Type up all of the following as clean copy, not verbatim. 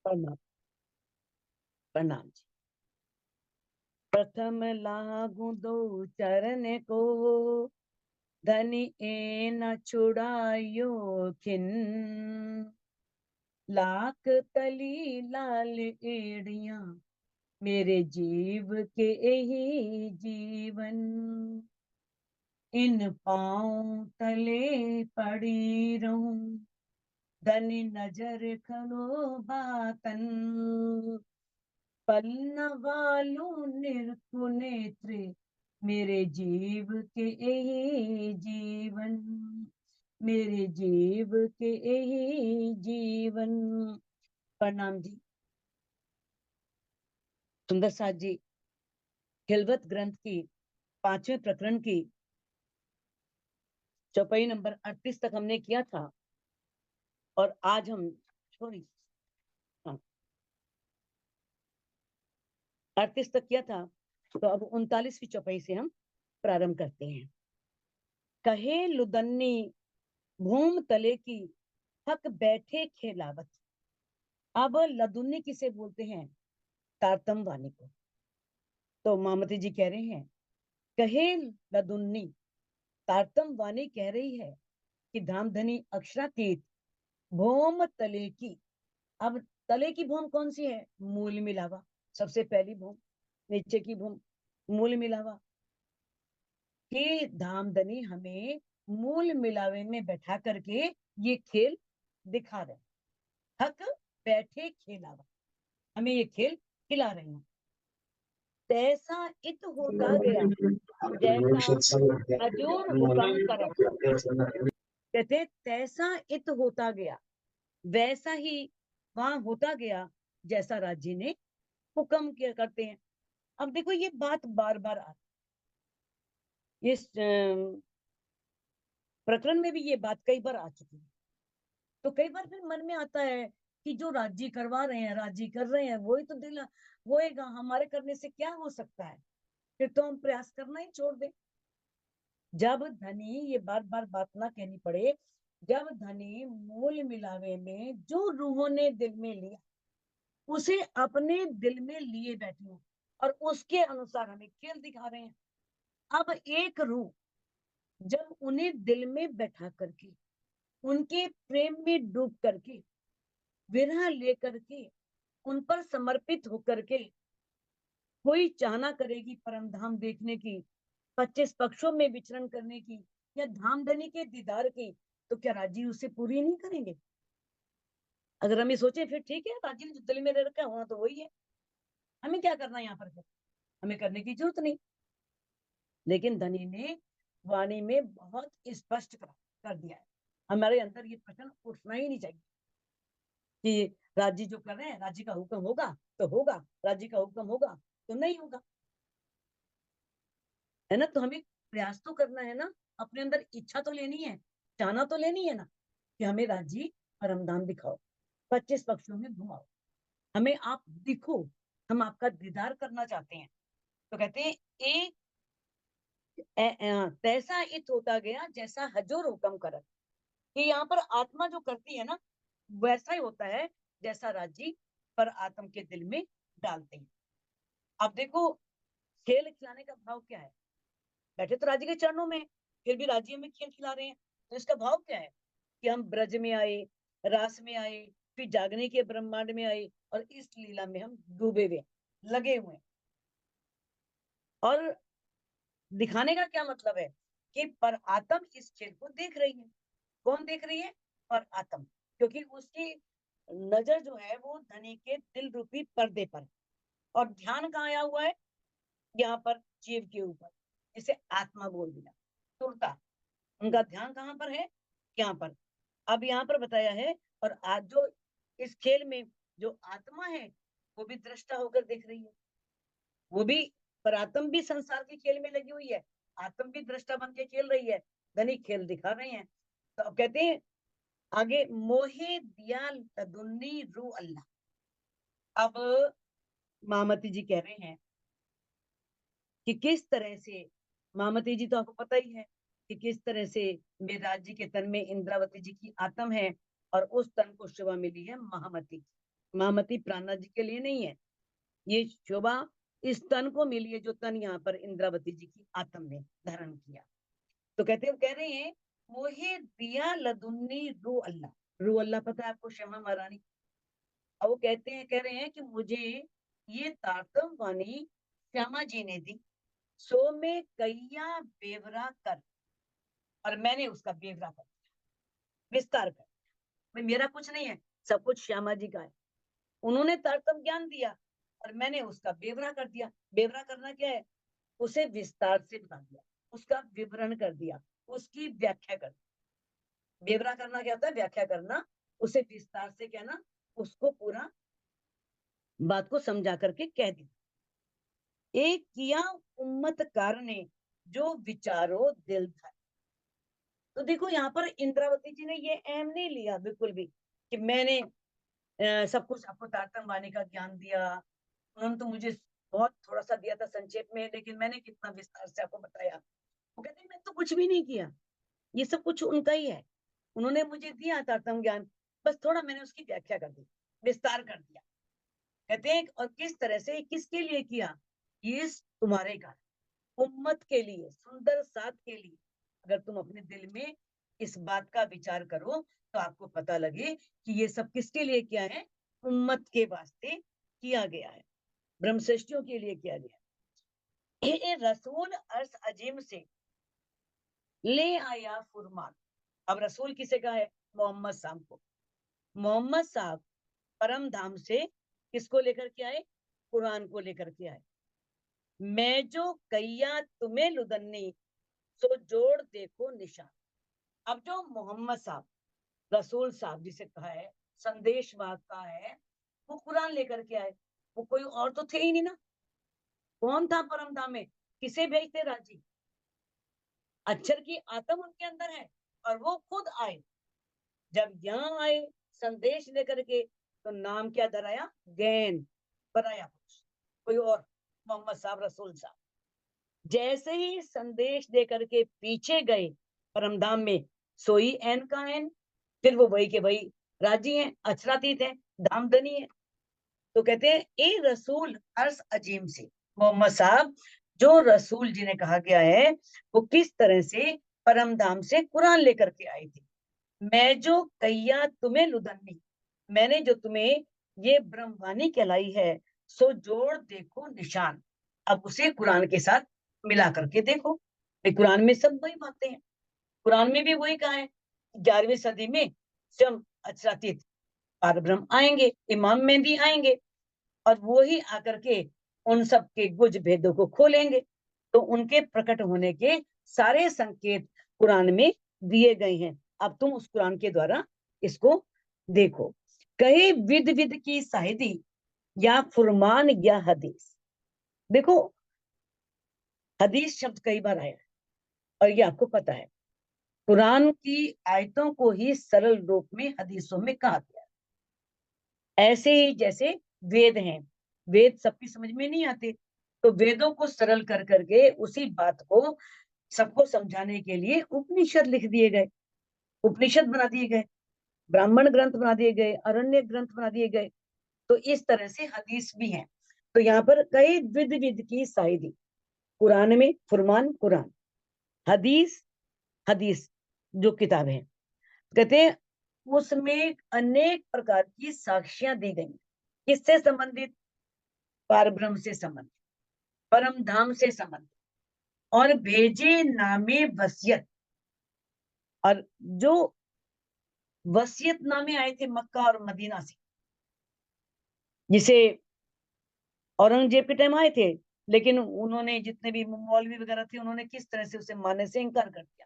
प्रणाम। प्रणाम जी। प्रथम लागू दो चरण को, धनी ए न छुड़ायो खिन। लाख तली लाल एड़िया, मेरे जीव के यही जीवन। इन पाँव तले पड़ी रहूं, धनी नजर खलो बातन। पलना वालू निरखु नेत्र, मेरे जीव के यही जीवन। मेरे जीव के यही जीवन। प्रणाम जी। सुंदर साथ जी खिलवत ग्रंथ की 5वें प्रकरण की चौपाई नंबर 38 तक हमने किया था, और आज हम सॉरी 38 तक किया था, तो अब 39वीं चौपाई से हम प्रारंभ करते हैं। कहे लुदन्नी भूम तले की, थक बैठे खेलावत। अब लदुन्नी किसे बोलते हैं? तारतम वाणी को। तो मामती जी कह रहे हैं, कहे लदुन्नी, तारतम वाणी कह रही है कि धामधनी अक्षरातीत भूम तले की। अब तले की भूम कौन सी है? मूल मिलावा। सबसे पहली भूम, नीचे की भूम मूल मिलावा। कि धामधनी हमें मूल मिलावे में बैठा करके ये खेल दिखा रहे, हक बैठे खेलावा, हमें ये खेल खिला रहे हैं। तैसा इत होता गया, जैसा हजूर हुक्म करत। कहते तैसा इत होता गया, वैसा ही वहां होता गया जैसा राज्य ने हुक्म किया करते हैं। अब देखो ये बात बार बार आती, इस प्रकरण में भी ये बात कई बार आ चुकी है। तो कई बार फिर मन में आता है कि जो राज्य करवा रहे हैं, राज्य कर रहे हैं, वही तो दिल होएगा, हमारे करने से क्या हो सकता है? फिर तो हम प्रयास करना ही छोड़ दें। जब धनी, ये बार बार बात ना कहनी पड़े, जब धनी मूल मिलावे में जो रूहों ने दिल में लिया, उसे अपने दिल में लिए बैठे हैं और उसके अनुसार हमें खेल दिखा रहे हैं। अब एक रूह जब उन्हें दिल में बैठा करके, उनके प्रेम में डूब करके, विरह लेकर के, उन पर समर्पित होकर के कोई चाहना करेगी परम धाम देखने की, 25 पक्षों में विचरण करने की, या धामधनी के दीदार की, तो क्या राजी उसे पूरी नहीं करेंगे? अगर हम ये सोचे फिर ठीक है, राजी ने जो दिल में रखा है होना तो वही है, हमें क्या करना है यहाँ पर? हमें करने की जरूरत नहीं। लेकिन धनी ने वाणी में बहुत स्पष्ट कर दिया है। हमारे अंदर ये प्रश्न उठना ही नहीं चाहिए कि राज्य जो कर रहे हैं, राज्य का हुक्म होगा तो होगा, राज्य का हुक्म होगा तो नहीं होगा, है ना? तो हमें प्रयास तो करना है ना, अपने अंदर इच्छा तो लेनी है, चाहना तो लेनी है ना, कि हमें राज्य परमधाम दिखाओ, 25 पक्षों में घुमाओ, हमें आप दिखो, हम आपका दीदार करना चाहते हैं। तो कहते हैं एक तैसा इत होता गया जैसा हजूर हुक्म करत। कि यहाँ पर आत्मा जो करती है ना, वैसा ही होता है जैसा राजी पर आत्म के दिल में डालते हैं। अब देखो खेल खिलाने का भाव क्या है? बैठे तो राजी के चरणों में, फिर भी राजी हमें खेल खिला रहे हैं, तो इसका भाव क्या है? कि हम ब्रज में आए, रास में आए, फिर जागने के ब्रह्मांड में आए, और इस लीला में हम डूबे हुए लगे हुए हैं। और दिखाने का क्या मतलब है? कि पर आत्म इस खेल को देख रही है। कौन देख रही है? पर आत्म। क्योंकि उसकी नजर जो है वो धनी के दिल रूपी पर्दे पर, और ध्यान कहाँ आया हुआ है? यहाँ पर जीव के ऊपर, इसे आत्मा बोल दिया, तुरता उनका ध्यान कहाँ पर है? यहाँ पर। अब यहाँ पर बताया है, और आज जो इस खेल में जो आत्मा है वो भी दृष्टा होकर देख रही है, वो भी, पर आत्म भी संसार के खेल में लगी हुई है, आत्म भी दृष्टा बन के खेल रही है, धनी खेल दिखा रहे हैं। तो अब कहते हैं आगे, मोहे दिया तदुन्नी रू अल्लाह। अब मामती जी कह रहे हैं कि किस तरह से, मामती जी तो आपको पता ही है कि किस तरह से मेघराज जी के तन में इंद्रावती जी की आत्म है, और उस तन को शोभा मिली है महामती की। महामती प्राणनाथ जी के लिए नहीं है। ये शोभा इस तन को मिली है, जो तन यहाँ पर इंद्रावती जी की आत्म ने धारण किया। तो कहते कह रहे हैं, मोहे दिया लदुन्नी रू अल्लाह। रू अल्लाह पता है आपको, श्यामा महारानी। अब वो कहते हैं, कह रहे हैं कि मुझे ये तारतम वाणी श्यामा जी ने दी, सो में कैया बेवरा कर, और मैंने उसका बेवरा कर दिया, विस्तार कर। भाई मेरा कुछ नहीं है, सब कुछ श्यामा जी का है। उन्होंने तारतम ज्ञान दिया और मैंने उसका बेवरा कर दिया। बेवरा करना क्या है? उसे विस्तार से बता दिया, उसका विवरण कर दिया, उसकी व्याख्या कर दी। बेवरा करना क्या होता है? व्याख्या करना, उसे विस्तार से कहना, उसको पूरा बात को समझा करके कह देना। एक किया उम्मत कार ने जो विचारो दिल था। तो देखो यहाँ पर इंद्रावती जी ने ये अहम नहीं लिया बिल्कुल भी कि मैंने सब कुछ आपको तारतम वाणी का ज्ञान दिया। उन्होंने तो मुझे बहुत थोड़ा सा दिया था संक्षेप में, लेकिन मैंने कितना विस्तार से आपको बताया। वो कहते हैं, मैं तो कुछ भी नहीं किया, ये सब कुछ उनका ही है। उन्होंने मुझे दिया तारतम ज्ञान, बस थोड़ा मैंने उसकी व्याख्या कर दी, विस्तार कर दिया। कहते हैं, और किस तरह से, किसके लिए किया? ये तुम्हारे कारण, उम्मत के लिए, सुंदर साथ के लिए। अगर तुम अपने दिल में इस बात का विचार करो तो आपको पता लगे कि ये सब किसके लिए किया है? उम्मत के वास्ते किया गया है, ब्रह्मश्रेष्ठियों के लिए किया गया। ये रसूल अर्श अजीम से ले आया फुरमान। अब रसूल किसे कहा है? मोहम्मद साहब को। मोहम्मद साहब परम धाम से किसको लेकर के आए? कुरान को लेकर के आए। मैं जो कैया तुम्हें लुदन्नी, सो जोड़ देखो निशान। अब जो मोहम्मद साहब, रसूल साहब जिसे कहा है, संदेश वाहक का है, वो कुरान लेकर के आए। वो कोई और तो थे ही नहीं ना। कौन था परम धाम में? किसे भेजते? राजी। अक्षर की आत्म उनके अंदर है और वो खुद आए। जब यहाँ आए संदेश लेकर के, तो नाम क्या धराया? गैन, पराया पुरुष, कोई और, मोहम्मद साहब, रसूल साहब। जैसे ही संदेश देकर के पीछे गए परमधाम में, सोई एन का एन, फिर वो वही के वही राजी हैं, अक्षरातीत है, धामधनी है। तो कहते हैं, ए रसूल अर्श अजीम से, मोहम्मद साहब जो रसूल जिन्हें कहा गया है, वो किस तरह से परम धाम से कुरान लेकर के आए थे। मैं जो कैया तुम्हें लुदन्नी, मैंने जो तुम्हें ये ब्रह्मवाणी कहलाई है, सो जोड़ देखो निशान। अब उसे कुरान के साथ मिला करके देखो। कुरान में सब वही बातें हैं। कुरान में भी वही कहा है, 11वीं सदी में स्वयं अक्षरातीत पार ब्रह्म आएंगे, इमाम में भी आएंगे, और वो ही आकर के उन सब के गुज भेदों को खोलेंगे। तो उनके प्रकट होने के सारे संकेत कुरान में दिए गए हैं। अब तुम उस कुरान के द्वारा इसको देखो। कहे विद विद की साहिदी, या फुरमान या हदीस। देखो, हदीस शब्द कई बार आया है, और ये आपको पता है, कुरान की आयतों को ही सरल रूप में हदीसों में कहा गया है। ऐसे ही जैसे वेद हैं, वेद सबकी समझ में नहीं आते, तो वेदों को सरल कर करके उसी बात को सबको समझाने के लिए उपनिषद लिख दिए गए, उपनिषद बना दिए गए, ब्राह्मण ग्रंथ बना दिए गए, अरण्य ग्रंथ बना दिए गए। तो इस तरह से हदीस भी हैं। तो यहाँ पर कई विद विद की साहिदी, कुरान में फुरमान कुरान, हदीस हदीस जो किताब है, कहते हैं उसमें अनेक प्रकार की साक्ष्यां दी गई। किससे संबंधित? पार ब्रह्म से संबंधित, परम धाम से संबंधित, और भेजे नामे वसियत। और जो वसीयतनामे आए थे मक्का और मदीना से, जिसे औरंगजेब के टाइम आए थे, लेकिन उन्होंने, जितने भी मौलवी वगैरह थे, उन्होंने किस तरह से उसे मानने से इनकार कर दिया।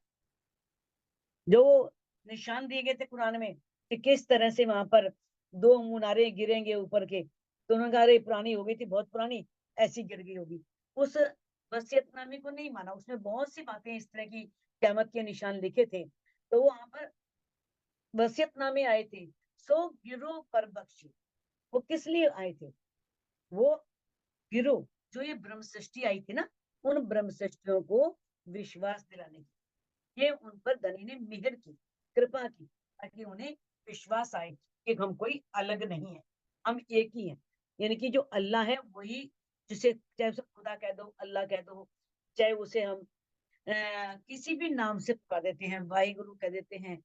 जो निशान दिए गए थे कुरान में कि किस तरह से वहां पर दो मुनारे गिरेंगे ऊपर के, तो उन्होंने कहा, अरे पुरानी हो गई थी, बहुत पुरानी, ऐसी गिर गई होगी। उस वसीयतनामे को नहीं माना। उसमें बहुत सी बातें इस तरह की क़यामत के निशान लिखे थे। तो वहां पर वसीयतनामे आए थे, सो गिरो पर बख्शी। वो किस लिए आए थे? वो गिरो, जो ये ब्रह्म सृष्टि आई थी ना, उन ब्रह्म सृष्टियों को विश्वास दिलाने की, ये उन पर धनी ने मेहर की, कृपा की, ताकि उन्हें विश्वास आए कि हम कोई अलग नहीं है। हम एक ही हैं। यानी कि जो अल्लाह है वही, जिसे चाहे उसे खुदा कह दो, अल्लाह कह दो, चाहे उसे हम किसी भी नाम से पुकार देते हैं, वाहे गुरु कह देते हैं।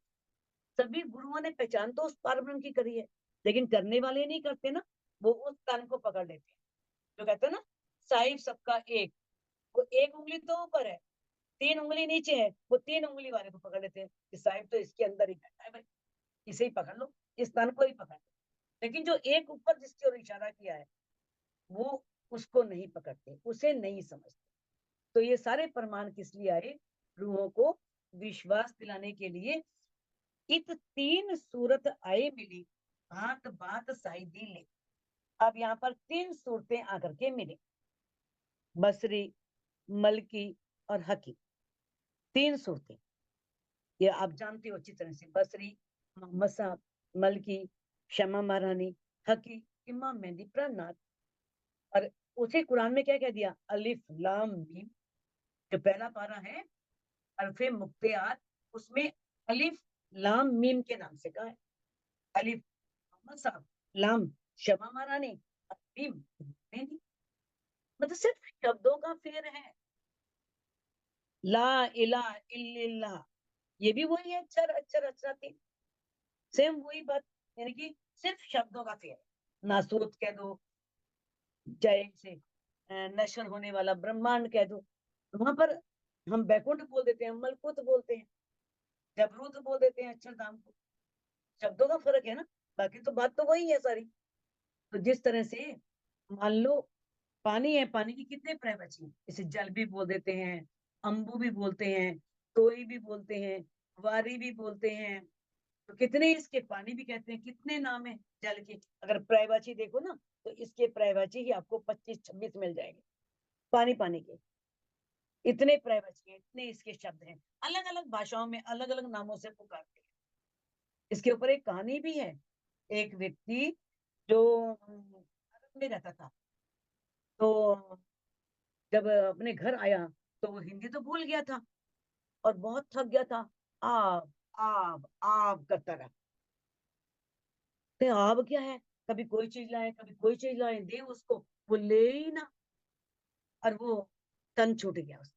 सभी गुरुओं ने पहचान तो उस परब्रह्म की करी है, लेकिन करने वाले नहीं करते ना, वो उस तन को पकड़ लेते हैं। जो कहते हैं ना, साहिब सबका एक, वो एक उंगली तो ऊपर है, 3 उंगली नीचे है, वो 3 उंगली वाले को पकड़ लेते हैं कि साहिब तो इसके अंदर ही बैठा है भाई, इसे ही पकड़ लो, इस तन को ही पकड़ लो। लेकिन जो एक ऊपर जिसकी ओर इशारा किया है, वो उसको नहीं पकड़ते, उसे नहीं समझते। तो ये सारे प्रमाण किस लिए आए? रूहों को विश्वास दिलाने के लिए। इत 3 सूरत आए मिली, भात बात साई दिले। अब यहाँ पर 3 सूरतें आकर के मिली, बसरी, मलकी और हकी। 3 सूरतें, ये आप जानते हो अच्छी तरह से। बसरी मोहम्मद साहब, मलकी शमा महारानी, हकी इमाम मेहदी प्राणनाथ। और उसे कुरान में क्या कह दिया? अलिफ लाम मीम। जो पहला पारा है अरफे मुक्तियात, उसमें अलिफ लाम मीम के नाम से कहा है। अलिफ मोहम्मद साहब, लाम शमा महारानी, और मीम मेहदी। मतलब सिर्फ शब्दों का फेर है। ला इलाहा इल्लल्लाह, ये भी वही है, अक्षर अक्षर अक्षराती, सेम वही बात। यानी कि सिर्फ शब्दों का फेर है। नासूत कह दो, चाहे से नशर होने वाला ब्रह्मांड कह दो। वहां पर हम बैकुंठ बोल देते हैं, मलकुत बोलते हैं, जबरूत बोल देते हैं अक्षरधाम को। शब्दों का फर्क है ना, बाकी तो बात तो वही है सारी। तो जिस तरह से मान लो पानी है, पानी की कितने प्रवचन हैं? इसे जल भी बोल देते हैं, अंबु भी बोलते हैं, तोई भी बोलते हैं, वारी भी बोलते हैं। तो कितने इसके पानी भी कहते हैं, कितने नाम है जल के। अगर प्रायवाची देखो ना, तो इसके प्रायवाची ही आपको 25-26 मिल जाएंगे। पानी पानी के इतने प्रायवाची हैं, इतने इसके शब्द हैं, अलग अलग भाषाओं में अलग अलग नामों से पुकारते हैं। इसके ऊपर एक कहानी भी है। एक व्यक्ति जो अरब में रहता था, तो जब अपने घर आया तो वो हिंदी तो भूल गया था और बहुत थक गया था। आब आब आब करता रहा। तो आब क्या है? कभी कोई चीज लाए, कभी कोई चीज लाए, दे उसको, वो ले ही ना, और वो तन छूट गया उसका।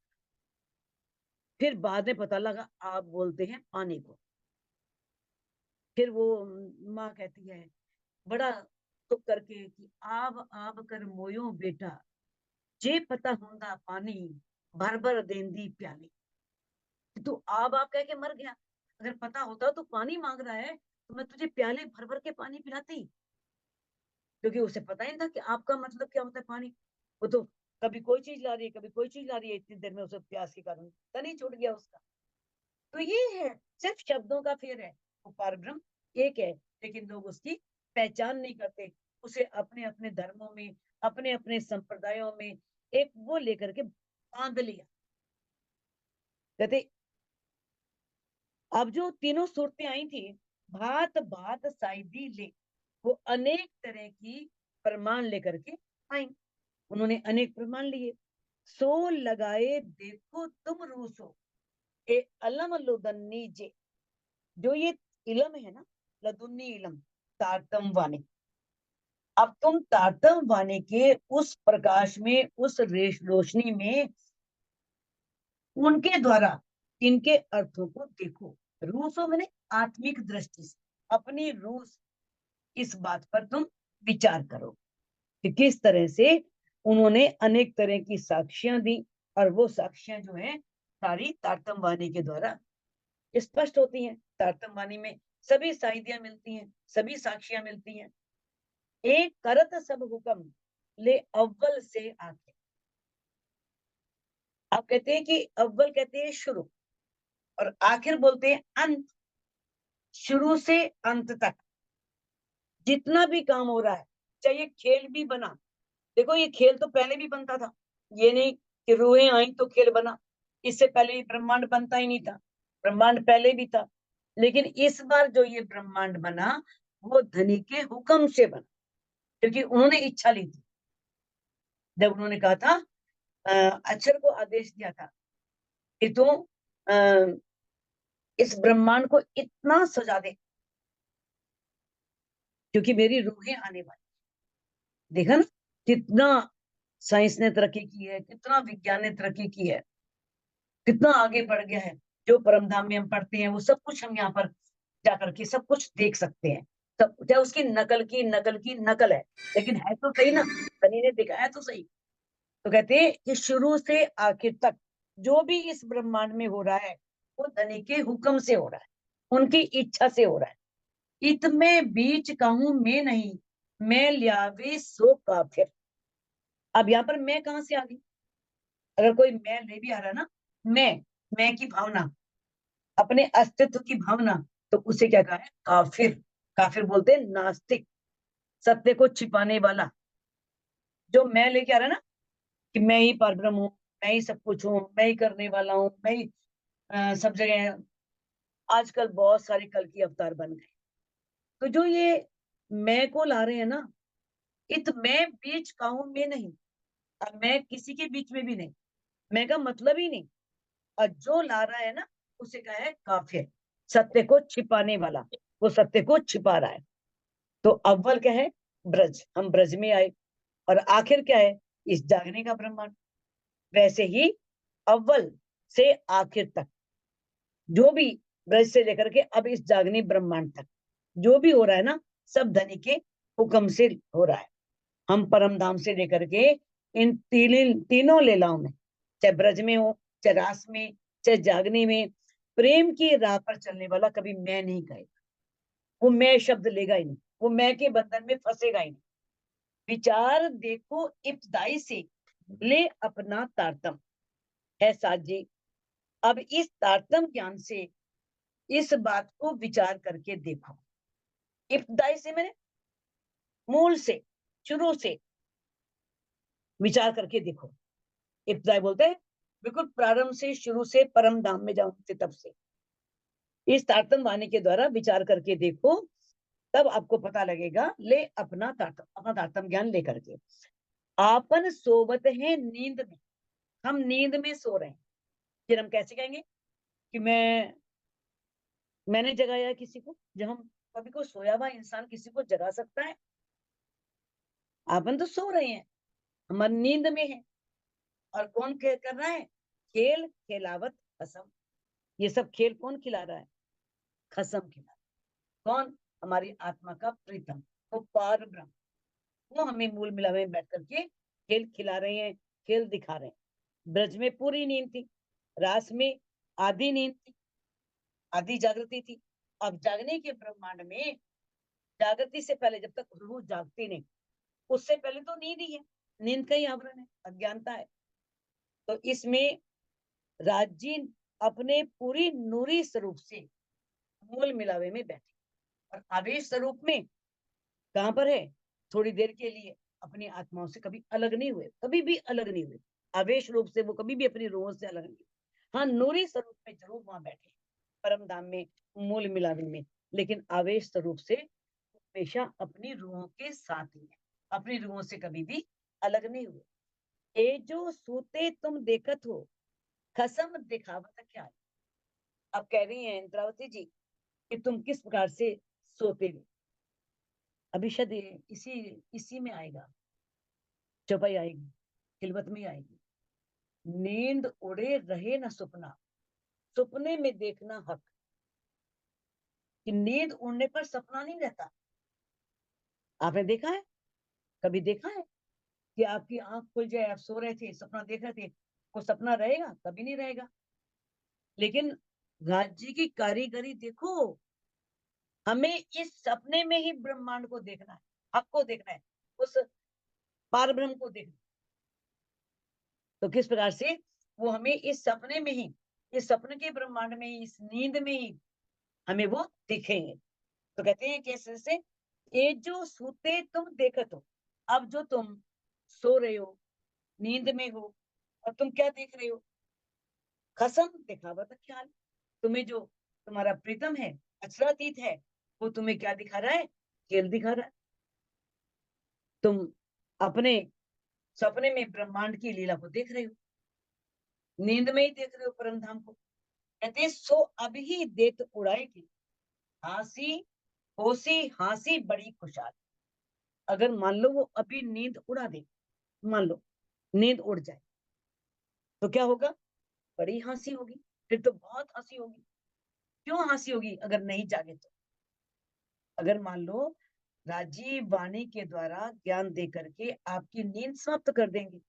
फिर बाद में पता लगा आप बोलते हैं पानी को। फिर वो माँ कहती है बड़ा दुख करके कि आब आब कर मोयो बेटा, जे पता होंदा पानी, भर भर देंदी प्याली। तू आब आब कह के मर गया, अगर पता होता तो पानी मांग रहा है तो मैं तुझे प्याले भर भर के पानी पिलाती। क्योंकि उसे पता ही नहीं था कि आपका मतलब क्या होता है पानी। वो तो कभी कोई चीज ला रही है, कभी कोई चीज ला रही है, इतनी देर में उसे प्यास के कारण तन ही छूट गया उसका। तो ये है, सिर्फ शब्दों का फेर है। वो परब्रह्म एक है, लेकिन लोग उसकी पहचान नहीं करते। उसे अपने अपने धर्मों में, अपने अपने संप्रदायों में एक वो लेकर के बांध लिया। कहते अब जो तीनों सूरतें आई थी, भात भात साइदी ले, वो अनेक तरह की प्रमाण लेकर के आई। उन्होंने अनेक प्रमाण लिए। सो लगाए देखो तुम रूसो, ए अलम लुदन्नी जे। जो ये इलम है ना, लदुन्नी इलम, तारतम वाणी। अब तुम तारतम वाणी के उस प्रकाश में, उस रोशनी में उनके द्वारा इनके अर्थों को देखो। रूसो मैंने आत्मिक दृष्टि से अपनी रूस, इस बात पर तुम विचार करो कि किस तरह से उन्होंने अनेक तरह की साक्ष्यां दी। और वो साक्ष्यां जो है सारी तारतम वाणी के द्वारा स्पष्ट होती हैं। तारतम वाणी में सभी साहित्यां मिलती हैं, सभी साक्ष्यां मिलती हैं। एक करत सब हुक्म ले अव्वल से आखिर। आप कहते हैं कि अव्वल कहते हैं शुरू, और आखिर बोलते हैं अंत। शुरू से अंत तक जितना भी काम हो रहा है, चाहे ये खेल भी बना, देखो ये खेल तो पहले भी बनता था, ये नहीं कि रूहें आई तो खेल बना। इससे पहले ये ब्रह्मांड बनता ही नहीं था, ब्रह्मांड पहले भी था। लेकिन इस बार जो ये ब्रह्मांड बना, वो धनी के हुक्म से बना, क्योंकि उन्होंने इच्छा ली थी। जब उन्होंने कहा था, अक्षर को आदेश दिया था कि तू इस ब्रह्मांड को इतना सजा दे, क्योंकि मेरी रूहें आने वाली। देखा ना कितना साइंस ने तरक्की की है, कितना विज्ञान ने तरक्की की है, कितना आगे बढ़ गया है। जो परमधाम में हम पढ़ते हैं वो सब कुछ हम यहाँ पर जाकर के सब कुछ देख सकते हैं। सब चाहे उसकी नकल है, लेकिन है तो सही ना, धनी ने दिखाया तो सही। तो कहते हैं कि शुरू से आखिर तक जो भी इस ब्रह्मांड में हो रहा है वो धनी के हुक्म से हो रहा है, उनकी इच्छा से हो रहा है। इत में बीच कहूं मैं नहीं, मैं लियावे सो काफिर। अब यहाँ पर मैं कहां से आ गई? अगर कोई मैं ले भी आ रहा है ना, मैं की भावना, अपने अस्तित्व की भावना, तो उसे क्या कहा है? काफिर। काफिर बोलते हैं नास्तिक, सत्य को छिपाने वाला। जो मैं लेके आ रहा है ना कि मैं ही परब्रह्म हूँ, मैं ही सब कुछ हूँ, मैं ही करने वाला हूँ, मैं ही सब जगह। आजकल बहुत सारे कल की अवतार बन गए। तो जो ये मैं को ला रहे हैं ना, इत मैं बीच कहूं मैं नहीं। अब मैं किसी के बीच में भी नहीं, मैं का मतलब ही नहीं। और जो ला रहा है ना उसे कहा है काफिर, सत्य को छिपाने वाला। वो सत्य को छिपा रहा है। तो अव्वल क्या है? ब्रज, हम ब्रज में आए। और आखिर क्या है? इस जागने का ब्रह्मांड। वैसे ही अव्वल से आखिर तक जो भी, ब्रज से लेकर के अब इस जागने ब्रह्मांड तक जो भी हो रहा है ना, सब धनी के हुक्म से हो रहा है। हम परम धाम से लेकर के इन तीनों लीलाओं में, चाहे ब्रज में हो, चाहे रास में, चाहे जागने में, प्रेम की राह पर चलने वाला कभी मैं नहीं कहेगा। वो मैं शब्द लेगा ही नहीं, वो मैं के बंधन में फंसेगा ही नहीं। विचार देखो इब्तदाई से, ले अपना तारतम है साथ जी। अब इस तारतम ज्ञान से इस बात को विचार करके देखो। इब्तदाई से मैंने मूल से, शुरू से विचार करके देखो। इब्तदाई बोलते हैं बिल्कुल प्रारंभ से, शुरू से, परम धाम में जाओ से, तब से इस तारतम वाणी के द्वारा विचार करके देखो। तब आपको पता लगेगा। ले अपना तारतम, अपना तारतम ज्ञान लेकर के आपन सोवत है नींद में। हम नींद में सो रहे हैं। फिर हम कैसे कहेंगे कि मैंने जगाया किसी को? जब हम कभी को सोया हुआ इंसान किसी को जगा सकता है? अपन तो सो रहे हैं, हम नींद में है। और कौन कर रहा है? खेल खेलावत खसम। ये सब खेल कौन खिला रहा है? खसम खिला। कौन? हमारी आत्मा का प्रीतम, वो पार ब्रह्म। वो हमें मूल मिलावे में बैठ करके खेल खिला रहे हैं, खेल दिखा रहे हैं। ब्रज में पूरी नींद थी, रास में आधी नींद थी, आधी जागृति थी। अब जागने के ब्रह्मांड में जागृति से पहले, जब तक रूह जागती नहीं, उससे पहले तो नींद ही है। नींद का ही आवरण है, अज्ञानता है। तो इसमें राज्य अपने पूरी नूरी स्वरूप से मूल मिलावे में बैठे, और आवेश स्वरूप में कहां पर है? थोड़ी देर के लिए अपनी आत्माओं से कभी अलग नहीं हुए, कभी भी अलग नहीं हुए। आवेश रूप से वो कभी भी अपनी रूहों से अलग नहीं हुए। हाँ, नूरी स्वरूप में जरूर वहां बैठे, परम धाम में, मूल मिलावे में, लेकिन आवेश स्वरूप से हमेशा अपनी रूहों के साथ ही है, अपनी रूहों से कभी भी अलग नहीं हुए। ए जो सूते तुम देखत हो, खसम दिखावत क्या है? अब कह रही हैं इंद्रावती जी कि तुम किस प्रकार से सोते हो। अभी शायद इसी इसी में आएगा, चौपाई आएगी, खिलवत में आएगी। नींद उड़े रहे न सपना, सपने में देखना हक। कि नींद उड़ने पर सपना नहीं रहता। आपने देखा है? कभी देखा है कि आपकी आंख खुल जाए, आप सो रहे थे, सपना देख रहे थे, वो सपना रहेगा? कभी नहीं रहेगा। लेकिन राज्य की कारीगरी देखो, हमें इस सपने में ही ब्रह्मांड को देखना है, हक को देखना है, उस पार ब्रह्म को देखना है। तो किस प्रकार से वो हमें इस सपने में ही, इस सपने के ब्रह्मांड में ही, इस नींद में ही हमें वो दिखेंगे। तो कहते हैं कैसे से, ये जो सोते तुम देखत हो। अब जो तुम सो रहे हो, नींद में हो, और तुम क्या देख रहे हो? खसम दिखावत ख्याल। तुम्हें जो तुम्हारा प्रीतम है, अचरातीत है, वो तुम्हें क्या दिखा रहा है? खेल दिखा रहा है। तुम अपने सपने में ब्रह्मांड की लीला को देख रहे हो, नींद में ही देख रहे हो परम धाम को। कहते हैं, सो अब ही देत उड़ाए की, हंसी होसी हंसी बड़ी खुशहाल। अगर मान लो वो अभी नींद उड़ा दे, मान लो नींद उड़ जाए, तो क्या होगा? बड़ी हंसी होगी, फिर तो बहुत हंसी होगी। क्यों हंसी होगी? अगर नहीं जागे तो। अगर मान लो राजीव वाणी के द्वारा ज्ञान दे करके आपकी नींद समाप्त कर देंगे,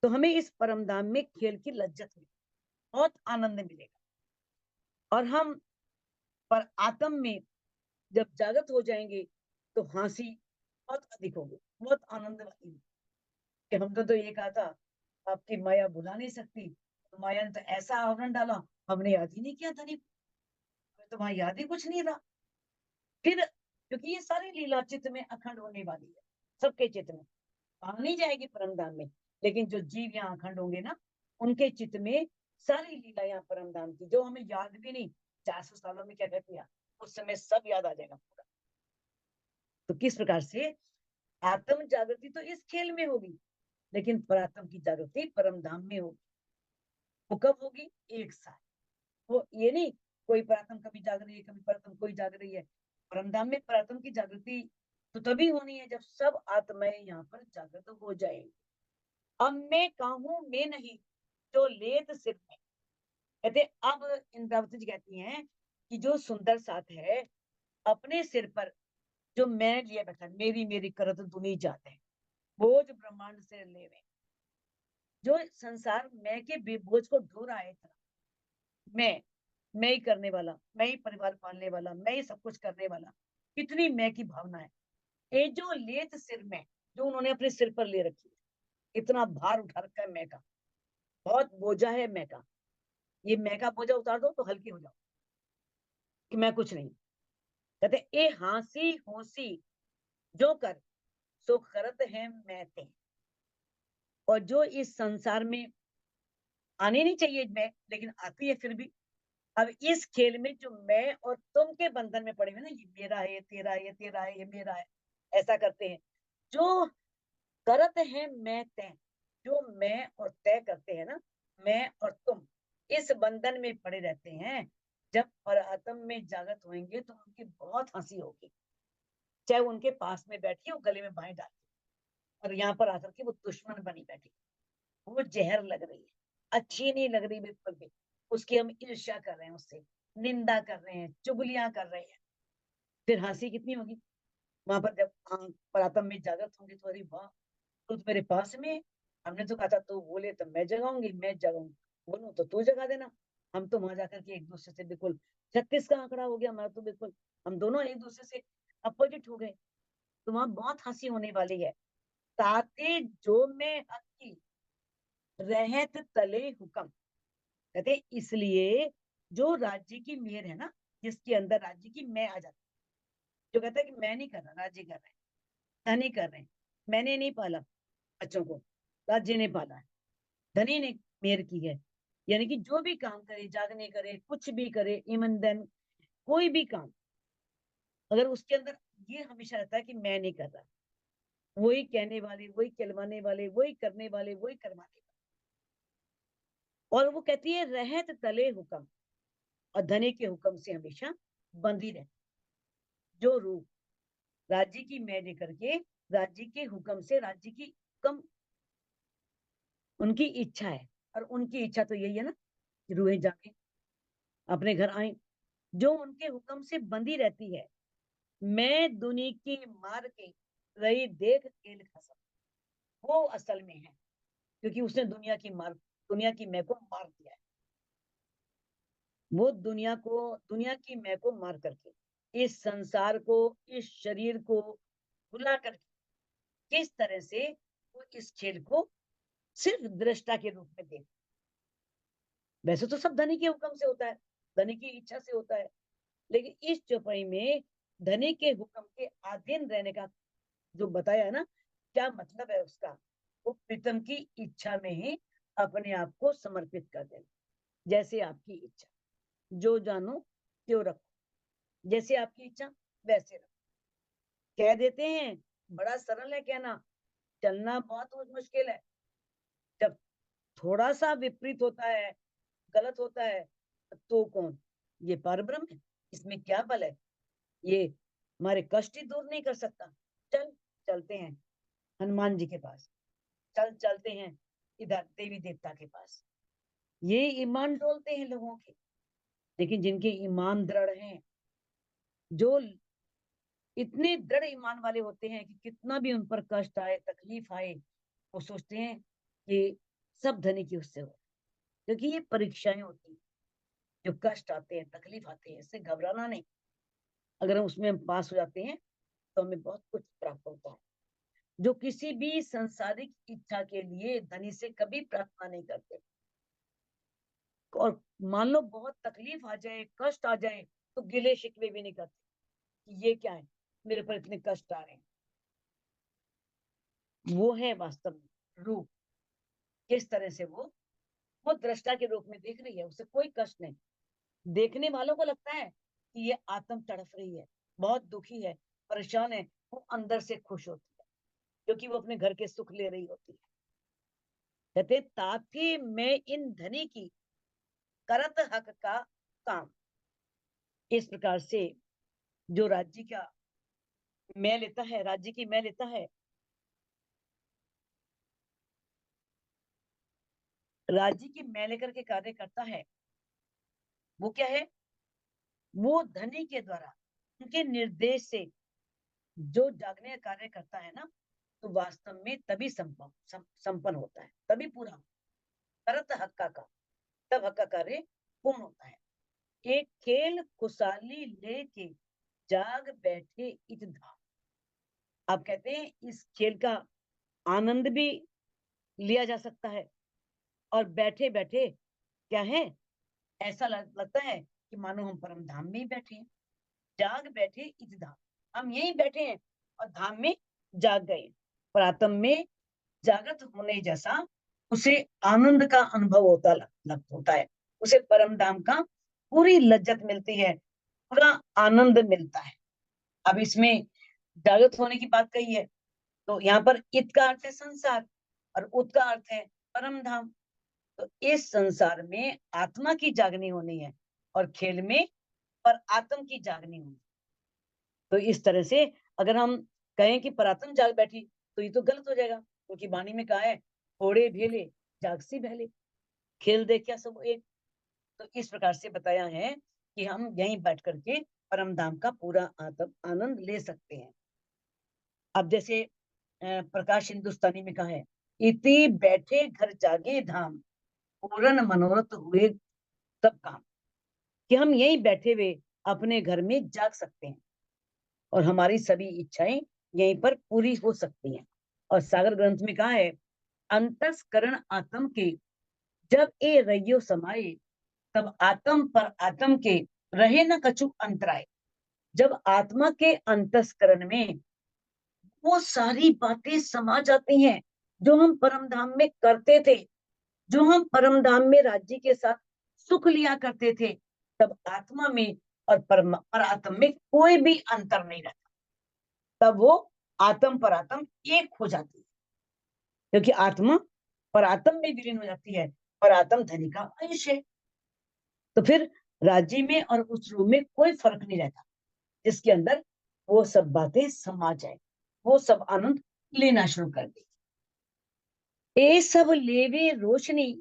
तो हमें इस परमधाम में खेल की लज्जत मिलेगी, बहुत आनंद मिलेगा। और हम पर आत्म में जब जागृत हो जाएंगे तो हंसी बहुत अधिक होगी, बहुत आनंद वाली होगी। कि हमने तो ये कहा था आपकी माया भुला नहीं सकती, तो माया ने तो ऐसा आवरण डाला, हमने याद ही नहीं किया धनी को, हमें तो वहां याद ही कुछ नहीं रहा। फिर क्योंकि ये सारी लीला चित्त में अखंड होने वाली है, सबके चित्त में वहां नहीं जाएगी परमधाम में, लेकिन जो जीव यहाँ अखंड होंगे ना, उनके चित्त में सारी लीला यहाँ परमधाम की, जो हमें याद भी नहीं 400 सालों में क्या क्या किया, उस समय सब याद आ जाएगा पूरा। तो किस प्रकार से आत्म जागृति तो इस खेल में होगी, लेकिन परात्म की जागृति परमधाम में होगी। वो कब होगी? एक साथ। वो ये नहीं कोई परात्म कभी जाग रही है, कभी परात्म कोई जाग रही है। परमधाम में परात्म की जागृति तो तभी होनी है जब सब आत्माएं यहाँ पर जागृत हो जाएंगी। अब मैं कहूं मैं नहीं, जो लेत सिर में, कहते अब इंद्रावती जी कहती हैं कि जो सुंदर साथ है अपने सिर पर जो मैं लिए बैठा, मेरी मेरी करत दुनी जाते हैं, बोझ ब्रह्मांड से लेवे, जो संसार मैं के बोझ को ढो रहा है इतना, मैं ही करने वाला, मैं ही परिवार पालने वाला, मैं ही सब कुछ करने वाला, कितनी मैं की भावना है। ये जो लेत सिर में, जो उन्होंने अपने सिर पर ले रखी है, इतना भार उठा रखा है मैं का, बहुत बोझा है मैं का, ये मैं का बोझा उतार दो तो हल्की हो जाओ कि मैं कुछ नहीं। कहते ए हांसी होसी जो कर सो करत है मैं ते, और जो इस संसार में आने नहीं चाहिए मैं, लेकिन आती है फिर भी। अब इस खेल में जो मैं और तुम के बंधन में पड़े हुए ना, ये मेरा है, ये तेरा है, ये तेरा है, ये मेरा है, ऐसा करते हैं। जो करत है मैं तय, जो मैं और तय करते हैं ना, मैं और तुम इस बंधन में पड़े रहते हैं। जब परात्म में जागृत होंगे तो उनकी बहुत हंसी होगी, चाहे उनके पास में बैठी हो गले में बाएं डाल, और यहाँ पर आकर के वो दुश्मन बनी बैठी, वो जहर लग रही है, अच्छी नहीं लग रही बिल्कुल भी, उसकी हम ईर्ष्या कर रहे हैं, उससे निंदा कर रहे हैं, चुगलियां कर रहे हैं, फिर हंसी कितनी होगी। वहां पर जब हम परातम में जागृत होंगे तो अरे वाह, तू तो मेरे पास में है। हमने तो कहा था तू बोले तो मैं जगाऊंगी, मैं जगाऊंगी, बोलूं तो तू जगा देना। हम तो वहां जाकर के एक दूसरे से बिल्कुल 36 का आंकड़ा हो गया हमारा, तो बिल्कुल हम दोनों एक दूसरे से अपोजिट हो गए। तो वहां बहुत हंसी होने वाली है। ताते जो में अक्की रहत तले हुक्म, कहते इसलिए जो राज्य की मेयर है ना, जिसके अंदर राज्य की मैं आ जाती, जो कहता है कि मैं नहीं कर रहा, राज्य कर रहे हैं, धनी कर रहे हैं, मैंने नहीं पाला बच्चों को, राज्य ने पाला है, धनी ने मेयर की है। यानी कि जो भी काम करे, जागने करे, कुछ भी करे, इवन देन कोई भी काम, अगर उसके अंदर ये हमेशा रहता है कि मैं नहीं कर रहा, वही कहने वाले, वही कहलवाने वाले, वही करने वाले, वही करवाने वाले। और वो कहती है रहत तले हुक्म, और धनी के हुक्म से हमेशा बंधी रहे। जो रूप राज्य की मैं लेकर के, राज्य के हुक्म से, राज्य की हुक्म उनकी इच्छा है, और उनकी इच्छा तो यही है ना कि रूहें जाके अपने घर आए, जो उनके हुक्म से बंधी रहती है। मैं दुनी की मार के रही देख खेल खसम, वो असल में है, क्योंकि उसने दुनिया की मैं को मार दिया है। वो दुनिया की मैं को मार करके इस संसार को, इस शरीर को भुला करके किस तरह से वो इस खेल को सिर्फ दृष्टा के रूप में देख। वैसे तो सब धनी के हुक्म से होता है, धनी की इच्छा से होता है, लेकिन इस चौपाई में धनी के हुक्म के अधीन रहने का जो बताया है ना, क्या मतलब है उसका? वो प्रीतम की इच्छा में ही अपने आप को समर्पित कर देना। जैसे आपकी इच्छा, जो जानो त्यों रखो, जैसे आपकी इच्छा वैसे रखो। कह देते हैं, बड़ा सरल है कहना, चलना बहुत मुश्किल है। जब थोड़ा सा विपरीत होता है, गलत होता है, तो कौन? ये परब्रह्म है, इसमें क्या बल है? ये हमारे कष्ट ही दूर नहीं कर सकता। चल चलते हैं हनुमान जी के पास, चलते हैं इधर देवी देवता के पास, ये ईमान डोलते हैं लोगों के। लेकिन जिनके ईमान दृढ़ हैं, जो इतने दृढ़ ईमान वाले होते हैं कि कितना भी उन पर कष्ट आए, तकलीफ आए, वो सोचते हैं कि सब धनी की उससे हो, क्योंकि ये परीक्षाएं होती हैं, जो कष्ट आते हैं, तकलीफ आते हैं, इससे घबराना नहीं। अगर हम उसमें हम पास हो जाते हैं तो हमें बहुत कुछ प्राप्त होता है। जो किसी भी सांसारिक इच्छा के लिए धनी से कभी प्रार्थना नहीं करते, और मान लो बहुत तकलीफ आ जाए, कष्ट आ जाए, तो गिले शिकवे भी नहीं करते कि ये क्या है, मेरे पर इतने कष्ट आ रहे हैं। वो है वास्तव में रूप। किस तरह से वो दृष्टा के रूप में देख रही है, उसे कोई कष्ट नहीं। देखने वालों को लगता है कि ये आत्म तड़फ रही है, बहुत दुखी है, परेशान है, वो अंदर से खुश होती है क्योंकि वो अपने घर के सुख ले रही होती है। कहते ताकि मैं इन धनी की करत हक का काम। इस प्रकार से जो राज्य का मैं लेता है, राज्य की मैं लेता है, राज्य की मैं लेकर के कार्य करता है, वो क्या है, वो धनी के द्वारा उनके निर्देश से जो जागने का कार्य करता है ना, तो वास्तव में तभी संपन्न होता है, तभी पूरा करत हक्का का, तब हक्का कार्य पूर्ण होता है। एक खेल खुशहाली लेके जाग बैठे इत धाम। आप कहते हैं इस खेल का आनंद भी लिया जा सकता है, और बैठे बैठे क्या है, ऐसा लगता है कि मानो हम परम धाम में ही बैठे हैं। जाग बैठे इस धाम, हम यहीं बैठे हैं और धाम में जाग गए। पर आत्म में जागृत होने जैसा उसे आनंद का अनुभव होता है, उसे परम धाम का पूरी लज्जत मिलती है, पूरा आनंद मिलता है। अब इसमें जागृत होने की बात कही है, तो यहाँ पर इत का अर्थ है संसार और उत का अर्थ है परम धाम। तो इस संसार में आत्मा की जागनी होनी है और खेल में पर आत्म की जागनी होनी। तो इस तरह से अगर हम कहें कि परात्म जाग बैठी, तो ये तो गलत हो जाएगा, क्योंकि वाणी में कहा है थोड़े भेले जागसी बहले, खेल देख क्या सब एक। तो इस प्रकार से बताया है कि हम यहीं बैठ करके परम धाम का पूरा आनंद ले सकते हैं। अब जैसे प्रकाश हिंदुस्तानी में कहा है, इति बैठे घर जागे धाम, पूर्ण मनोरथ हुए सब काम। कि हम यहीं बैठे हुए अपने घर में जाग सकते हैं और हमारी सभी इच्छाएं यहीं पर पूरी हो सकती हैं। और सागर ग्रंथ में कहा है, अंतस्करण आत्म के जब ए रहियो समाये, तब आत्म पर आत्म के रहे न कछु अंतराय। जब आत्मा के अंतस्करण में वो सारी बातें समा जाती हैं जो हम परम धाम में करते थे, जो हम परम धाम में राज्य के साथ सुख लिया करते थे, तब आत्मा में और पर आत्म में कोई भी अंतर नहीं रहता। तब वो आत्म पर आत्म एक हो जाती है, क्योंकि आत्मा पर आत्म में विलीन हो जाती है, पर आत्म धनी का अंश है। तो फिर राज्य में और उस रूप में कोई फर्क नहीं रहता, जिसके अंदर वो सब बातें समा जाए, वो सब आनंद लेना शुरू कर दे। ये सब लेवे रोशनी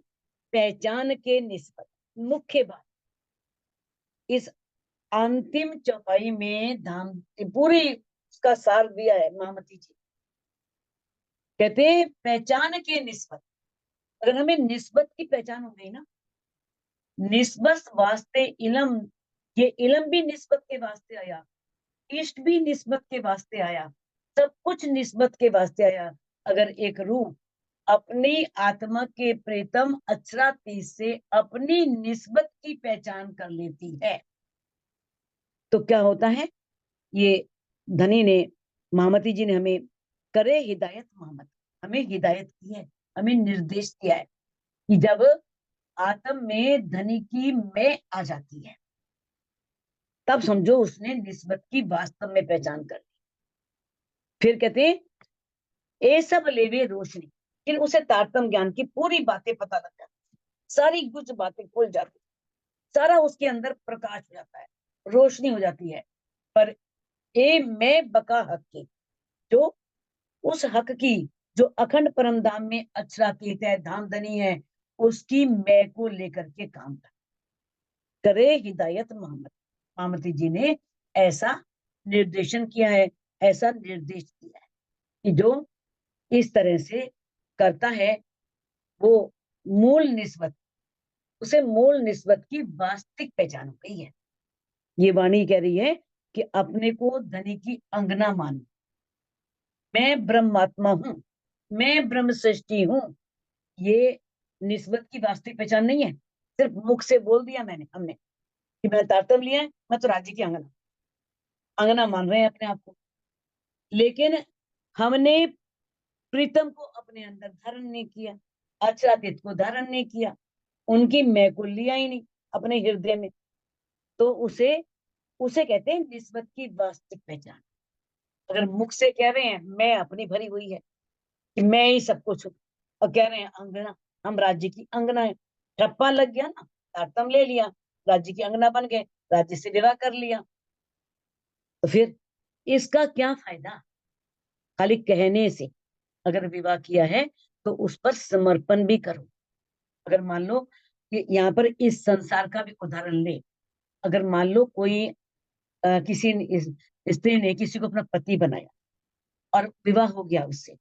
पहचान के निस्बत। मुख्य बात इस अंतिम चौपाई में धाम पूरी उसका सार दिया है महामती जी। कहते हैं पहचान के निस्बत, अगर हमें निस्बत की पहचान हो गई ना, निस्बत वास्ते इलम, ये इलम भी निस्बत के वास्ते आया, इष्ट भी निस्बत के वास्ते आया, सब कुछ निस्बत के वास्ते आया। अगर एक रूह अपनी आत्मा के प्रीतम अक्षराती से अपनी निस्बत की पहचान कर लेती है, तो क्या होता है, ये धनी ने, महामती जी ने हमें करे हिदायत, मोहम्मद हमें हिदायत की है, हमें निर्देश दिया है कि जब आत्म में धनी की मैं आ जाती है, तब समझो उसने निस्बत की वास्तव में पहचान कर ली। फिर कहते हैं ये सब लेवे रोशनी, फिर उसे तारतम ज्ञान की पूरी बातें पता लग जाती, सारी कुछ बातें खुल जाती, सारा उसके अंदर प्रकाश हो जाता है, रोशनी हो जाती है। पर ए मैं बका हक की, जो उस हक की जो अखंड परम धाम में अक्षरातीत है, धाम धनी है, उसकी मैं को लेकर के काम करे हिदायत मोहम्मद। मोहम्मदी जी ने ऐसा निर्देशन किया है, ऐसा निर्देश दिया है कि जो इस तरह से करता है वो मूल निस्बत, उसे मूल निस्बत की वास्तविक पहचान हो गई है। ये वाणी कह रही है कि अपने को धनी की अंगना मानो, मैं ब्रह्मात्मा हूं, मैं ब्रह्म सृष्टि हूं। ये निस्बत की वास्तविक पहचान नहीं है, सिर्फ मुख से बोल दिया हमने कि मैंने तारतम्य लिया है, मैं तो राज्य की अंगना अंगना मान रहे हैं अपने आप को। लेकिन हमने प्रीतम को अपने अंदर धारण नहीं किया, आच्छादित को धारण नहीं किया, उनकी मैं को लिया ही नहीं अपने हृदय में। तो उसे उसे कहते हैं निस्बत की वास्तविक पहचान। अगर मुख से कह रहे हैं मैं अपनी भरी हुई है कि मैं ही सब कुछ हूं, और कह रहे हैं अंगना, हम राज्य की अंगना है, ठप्पा लग गया ना, तारतम ले लिया, राज्य की अंगना बन गए, राज्य से विवाह कर लिया, तो फिर इसका क्या फायदा? खाली कहने से अगर विवाह किया है तो उस पर समर्पण भी करो। अगर मान लो कि यहाँ पर इस संसार का भी उदाहरण ले, अगर मान लो कोई किसी स्त्री ने किसी को अपना पति बनाया और विवाह हो गया उससे,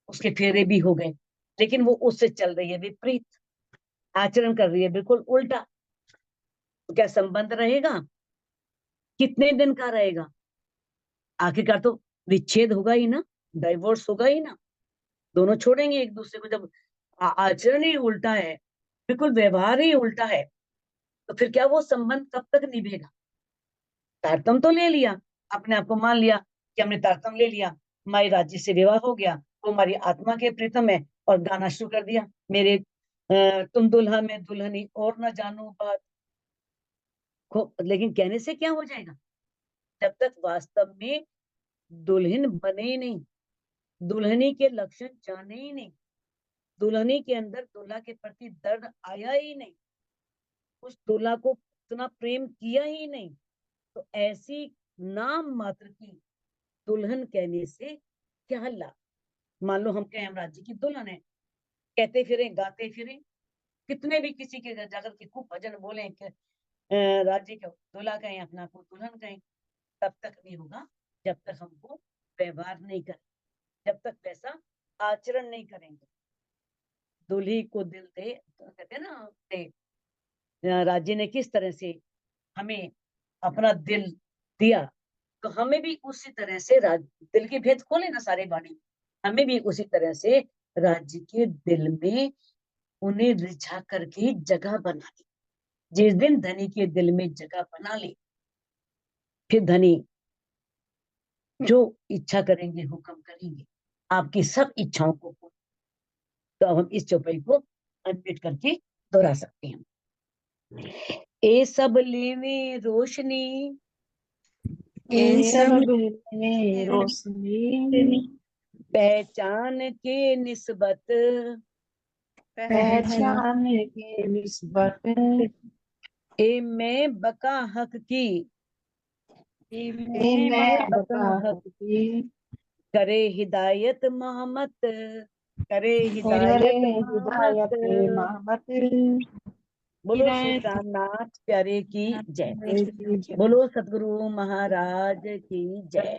उसके फेरे भी हो गए, लेकिन वो उससे चल रही है विपरीत, आचरण कर रही है बिल्कुल उल्टा, तो क्या संबंध रहेगा? कितने दिन का रहेगा? आखिरकार तो विच्छेद होगा ही ना, डाइवोर्स होगा ही ना, दोनों छोड़ेंगे एक दूसरे को। जब आचरण ही उल्टा है, बिल्कुल व्यवहार ही उल्टा है, तो फिर क्या वो संबंध कब तक निभेगा? तारतम तो ले लिया, अपने आप को मान लिया कि हमने तारतम ले लिया, हमारी राज्य से विवाह हो गया, वो हमारी आत्मा के प्रीतम है, और गाना शुरू कर दिया, मेरे तुम दुल्हा मैं दुल्हनी और न जानो बात। लेकिन कहने से क्या हो जाएगा? जब तक वास्तव में दुल्हन बने ही नहीं, दुल्हनी के लक्षण जाने ही नहीं, दुल्हनी के अंदर दूल्हा के प्रति दर्द आया ही नहीं, उस दूल्हा को इतना प्रेम किया ही नहीं, तो ऐसी नाम मात्र की दुल्हन कहने से क्या लाभ? मान लो हम कहें हम राज्य की दुल्हन है, कहते फिरे गाते फिरे, कितने भी किसी के घर जाकर के खूब भजन बोले कि राज्य के दूल्हा कहें, अपना को दुल्हन कहें, तब तक नहीं होगा जब तक हमको व्यवहार नहीं करें, जब तक वैसा आचरण नहीं करेंगे। दूल्ही को दिल दे, तो कहते हैं ना, राज्य ने किस तरह से हमें अपना दिल दिया, तो हमें भी उसी तरह से दिल के भेद खोले ना सारे बाणी, हमें भी उसी तरह से राज्य के दिल में उन्हें रिझा करके जगह बना दी। जिस दिन धनी के दिल में जगह बना ली, फिर धनी जो इच्छा करेंगे हुक्म करेंगे, आपकी सब इच्छाओं को। तो अब हम इस चौपाई को अनपिट करके दोहरा सकते हैं। ए सब लेवे रोशनी, ए सब लेवे रोशनी, पहचान के निस्बत, पहचान के निस्बत, ए मैं बका हक की, ए मैं बका हक की, करे हिदायत मोहम्मद, करे करे हिदायत हिदायत मोहम्मद। मोहम्मद। बोलो श्री रामनाथ प्यारे की जय, की जय। बोलो सतगुरु महाराज की जय।